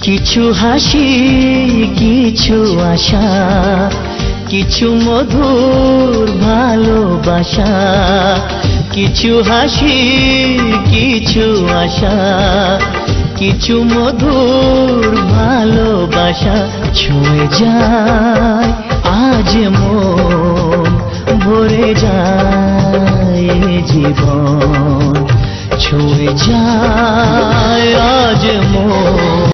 কিছু হাসি, কিছু আশা, কিছু মধুর ভালোবাসা। কিছু হাসি, কিছু আশা, কিছু মধুর ভালোবাসা। ছুঁয়ে যায় আজ মন, ভরে যায় জীবন। ছুঁয়ে যায় আজ মন।